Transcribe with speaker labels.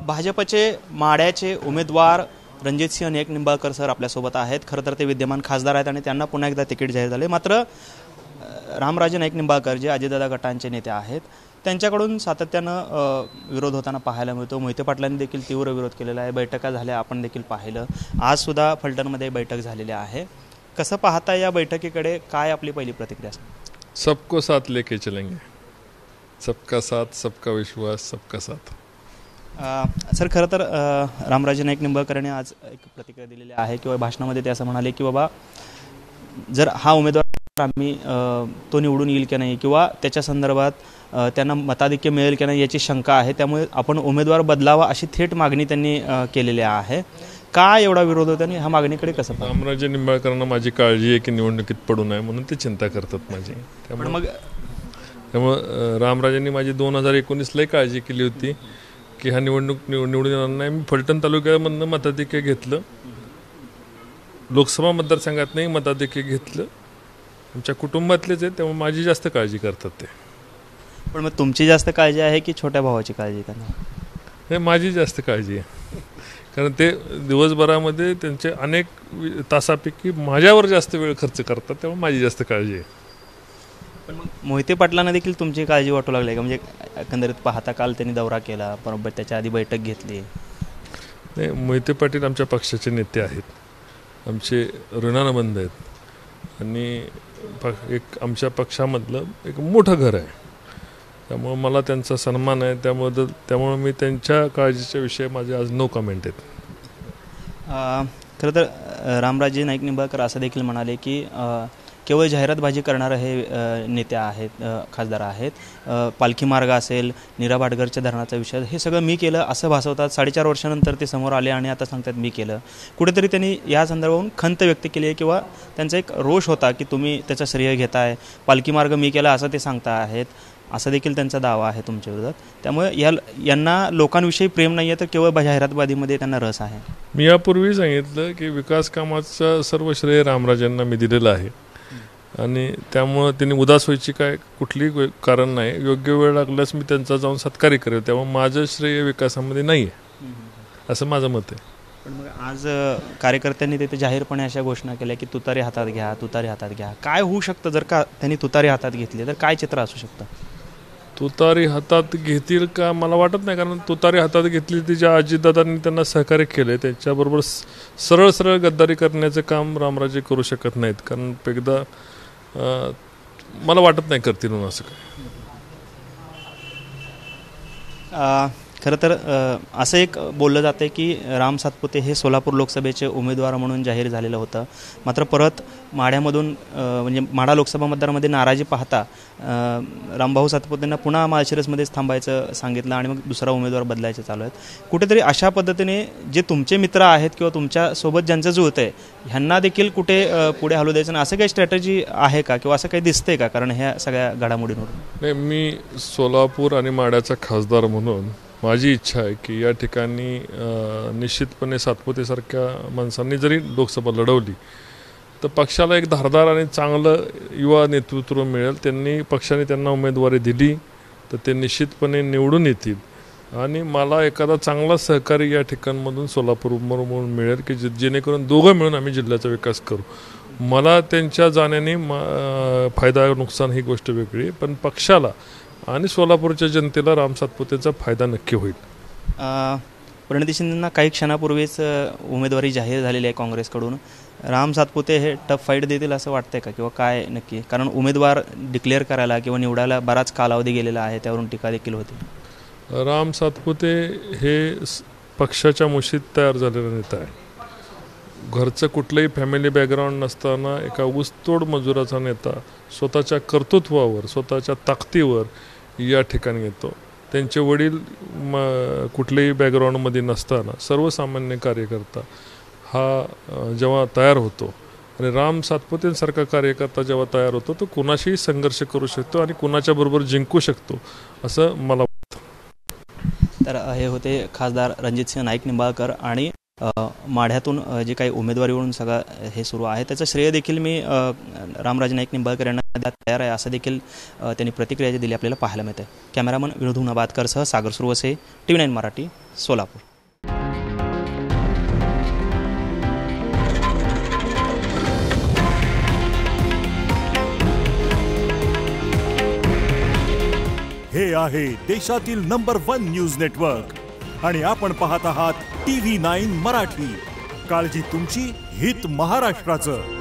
Speaker 1: भाजपचे माढ्याचे उमेदवार रणजितसिंह नाईक निंबाळकर सर आपल्यासोबत आहेत। खरं तर ते विद्यमान खासदार आहेत आणि त्यांना पुन्हा एकदा तिकीट जाहीर झाले। मात्र रामराजे नाईक निंबाळकर जे अजितदादा गटांचे नेते आहेत त्यांच्याकडून सातत्यानं विरोध होताना पाहायला मिळतो। मोहिते पाटलांनी देखील तीव्र विरोध केलेला आहे। बैठका झाल्या आपण देखील पाहिलं। आज सुद्धा फलटणमध्ये बैठक झालेली आहे। कसं पाहता या बैठकीकडे, काय आपली पहिली प्रतिक्रिया?
Speaker 2: सबको साथ लेके चलेंगे, सबका साथ, सबका विश्वास, सबका साथ।
Speaker 1: सर खरं तर रामराजे नाईक निंबाळकरांनी आज एक प्रतिक्रिया दिलेली आहे किंवा भाषणामध्ये ते असं म्हणाले की बाबा जर हा उमेदवार आम्ही तो निवडून येईल की नाही किंवा त्याच्या संदर्भात त्यांना मताधिक्य मिळेल की नाही याची शंका आहे, त्यामुळे आपण उमेदवार बदलावा अशी थेट मागणी त्यांनी केलेली आहे। काय एवढा विरोध होता आणि ह्या मागणीकडे कसं?
Speaker 2: रामराजे निंबाळकरांना माझी काळजी आहे की निवडणुकीत पडू नये म्हणून ते चिंता करतात माझी। त्यामुळे रामराजेंनी माझी 2019ला काळजी केली होती की हा निवडून येणार नाही। मी फलटण तालुक्यामधनं मताधिक्य घेतलं, लोकसभा मतदारसंघात नाही मताधिक्य घेतलं। आमच्या कुटुंबातलेच आहे त्यामुळे माझी जास्त काळजी करतात ते।
Speaker 1: पण मग तुमची जास्त काळजी आहे की छोट्या भावाची काळजी त्यांना?
Speaker 2: हे माझी जास्त काळजी आहे, कारण ते दिवसभरामध्ये त्यांचे अनेक तासापैकी माझ्यावर जास्त वेळ खर्च करतात, त्यामुळे माझी जास्त काळजी आहे।
Speaker 1: पण मग मोहिते पाटलांना देखील तुमची काळजी वाटू लागली का? म्हणजे एकंदरीत पाहता काल त्यांनी दौरा केला, बरोबर त्याच्या आधी बैठक घेतली।
Speaker 2: नाही, मोहिते पाटील आमच्या पक्षाचे नेते आहेत, आमचे ऋणानुबंध आहेत आणि एक आमच्या पक्षामधलं एक मोठं घर आहे, त्यामुळे मला त्यांचा सन्मान आहे। त्यामुळे मी त्यांच्या काळजीच्या विषयी माझे आज नो कमेंट आहेत।
Speaker 1: खरं तर रामराजे नाईक निंबाळकर असं देखील म्हणाले की केवळ जाहिरातबाजी करणारे हे नेते आहेत, खासदार आहेत। पालखी मार्ग असेल, नीरा भाटघरच्या धरणाचा विषय, हे सगळं मी केलं असं भासवतात। 4.5 वर्षानंतर ते समोर आले आणि आता सांगतात मी केलं। कुठेतरी त्यांनी या संदर्भावरून खंत व्यक्त केली आहे किंवा त्यांचा एक रोष होता की तुम्ही त्याचं श्रेय घेताय, पालखी मार्ग मी केला असं ते सांगता आहेत, असा देखील त्यांचा दावा आहे तुमच्या विरोधात। त्यामुळे यांना लोकांविषयी प्रेम नाही आहे तर केवळ जाहिरातबाजीमध्ये त्यांना रस आहे।
Speaker 2: मी यापूर्वी सांगितलं की विकास कामाचं सर्व श्रेय रामराजांना मी दिलेलं आहे आणि त्यामुळं त्यांनी उदास व्हायची काय कुठलीही कारण नाही। योग्य वेळ लागल्यास मी त्यांचा जाऊन सत्कारी करेल, त्यामुळे माझं श्रेय विकासामध्ये नाही आहे असं माझं मत आहे।
Speaker 1: पण मग आज कार्यकर्त्यांनी तिथे जाहीरपणे अशा घोषणा केल्या की तुतारी हातात घ्या, तुतारी हातात घ्या। काय होऊ शकतं जर का त्यांनी तुतारी हातात घेतली तर? काय चित्र असू शकतं?
Speaker 2: तुतारी हातात घेतील का मला वाटत नाही, कारण तुतारी हातात घेतली ती ज्या अजितदादांनी त्यांना सहकार्य केले त्याच्याबरोबर सरळ सरळ गद्दारी करण्याचं काम रामराजे करू शकत नाहीत, कारण एकदा मला वाटत नाही करतील म्हणून असं काय।
Speaker 1: खरं तर असं एक बोललं जातं की राम सातपुते हे सोलापूर लोकसभेचे उमेदवार म्हणून जाहीर झालेलं होतं, मात्र परत माढ्यामधून म्हणजे माढा लोकसभा मतदारामध्ये नाराजी पाहता रामभाऊ सातपुतेंना पुन्हा माळशिरसमध्येच थांबायचं सांगितलं आणि मग दुसरा उमेदवार बदलायचे चालू आहेत। कुठेतरी अशा पद्धतीने जे तुमचे मित्र आहेत किंवा तुमच्यासोबत ज्यांचं जुळतं आहे ह्यांना देखील कुठे पुढे हलवू द्यायचं नाही असं काही स्ट्रॅटेजी आहे का किंवा असं काही दिसतंय का? कारण ह्या सगळ्या घडामोडींवरून
Speaker 2: नाही, मी सोलापूर आणि माढ्याचा खासदार म्हणून माझी इच्छा आहे की या ठिकाणी निश्चितपणे सातपुतेसारख्या माणसांनी जरी लोकसभा लढवली तर पक्षाला एक धारदार आणि चांगलं युवा नेतृत्व मिळेल। पक्षाने त्यांना उमेदवारी दिली तर ते निश्चितपणे निवडून येतील आणि मला एखादा चांगला सहकारी या ठिकाणमधून सोलापूरमधून मिळेल की जेणेकरून दोघं मिळून आम्ही जिल्ह्याचा विकास करू। मला त्यांच्या जाण्याने फायदा नुकसान ही गोष्ट वेगळी आहे, पण पक्षाला आणि सोलापूरच्या जनतेला राम सातपुतेचा फायदा नक्की होईल।
Speaker 1: प्रणिती शिंदेंना काही क्षणापूर्वीच उमेदवारी जाहीर झालेली आहे काँग्रेसकडून। राम सातपुते हे टफ फाईट देतील असं वाटतंय का किंवा काय नक्की? कारण उमेदवार डिक्लेअर करायला किंवा निवडायला बराच कालावधी गेलेला आहे, त्यावरून टीका देखील होती।
Speaker 2: राम सातपुते हे पक्षाच्या मुशीत तयार झालेला नेता आहे। घरचं कुठलंही फॅमिली बॅकग्राऊंड नसताना एका ऊसतोड मजुराचा नेता स्वतःच्या कर्तृत्वावर, स्वतःच्या ताकदीवर या ठिकाणी येतो। त्यांचे वडील कुठल्याही बॅकग्राऊंडमध्ये नसताना सर्वसामान्य कार्यकर्ता हा जेव्हा तयार होतो आणि राम सातपुतेंसारखा कार्यकर्ता जेव्हा तयार होतो तो कुणाशीही संघर्ष करू शकतो आणि कुणाच्या बरोबर जिंकू शकतो असं मला वाटतं।
Speaker 1: तर हे होते खासदार रणजितसिंह नाईक निंबाळकर आणि माढ्यातून जे काही उमेदवारीवरून सगळं हे सुरू आहे त्याचं श्रेय देखील मी रामराजे नाईक निंबाळकर यांना द्यायला तयार आहे असं देखील त्यांनी प्रतिक्रिया दिली आपल्याला पाहायला मिळते. कॅमेरामन विनोद हुनाबादकरसह सागर सुरवसे, TV9 मराठी, सोलापूर.
Speaker 3: हे आहे देशातील नंबर 1 न्यूज नेटवर्क आणि आपण पाहत आहात TV9 मराठी. काळजी तुमची, हित महाराष्ट्राचं.